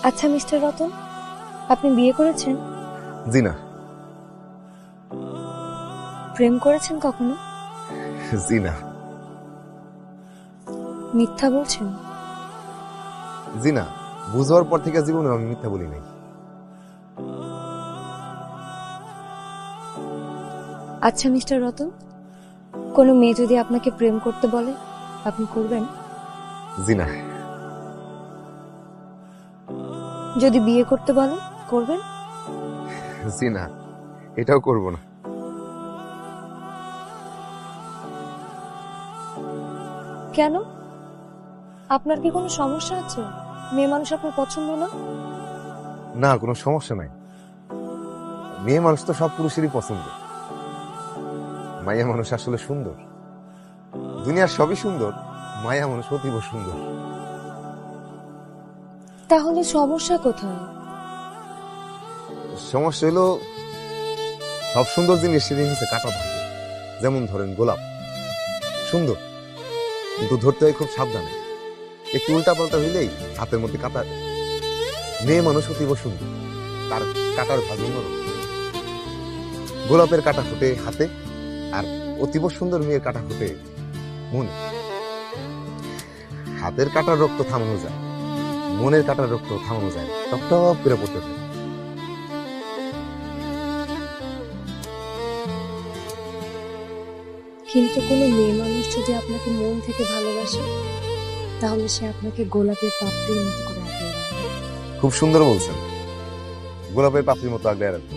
আচ্ছা মিস্টার রতন, আপনি বিয়ে করেছেন? জি না। প্রেম করেছেন কখনো? জি না। মিথ্যা বলছেন? জি না, বুঝার পর থেকে জীবনে আমি মিথ্যা বলি নাই। আচ্ছা মিস্টার রতন, কোনো মেয়ে যদি আপনাকে প্রেম করতে বলে আপনি করবেন? জি না। যদি বিয়ে করতে বলে করবেন? জি না, এটাও করব না। কেন? আপনার কি কোনো সমস্যা আছে? মেয়ে মানুষ আপনার পছন্দ না? না, কোনো সমস্যা নাই। মেয়ে মানুষ তো সব পুরুষেরই পছন্দ। মাইয়া মানুষ আসলে সুন্দর। দুনিয়ার সবই সুন্দর, মায়া মানুষ অতীব সুন্দর। তাহলে সমস্যা কোথায়? সমস্যা হলো সব সুন্দর জিনিসের নিচে কাটা থাকে। যেমন ধরেন গোলাপ সুন্দর, কিন্তু ধরতে হয় খুব সাবধানে। একটু উল্টা পাল্টা হইলেই হাতের মধ্যে কাটা। মেয়ে মানুষ অতীব সুন্দর, তার কাটার ভাজন নরম। গোলাপের কাটা ফুটে হাতে, আর অতীব সুন্দর মেয়ের কাটা ফুটে মনে। হাতের কাটার রক্ত থামানো যায়, মনের কাটার রক্ত থামানো যায়, টপ টপ করে পড়তে থাকে। কিন্তু কোনো মেয়ে মানুষ যদি আপনাকে মন থেকে ভালোবাসে তাহলে সে আপনাকে গোলাপের পাপড়ির মতো করে আগলে রাখবে। খুব সুন্দর বলছেন, গোলাপের পাপড়ির মতো আগলে রাখবে।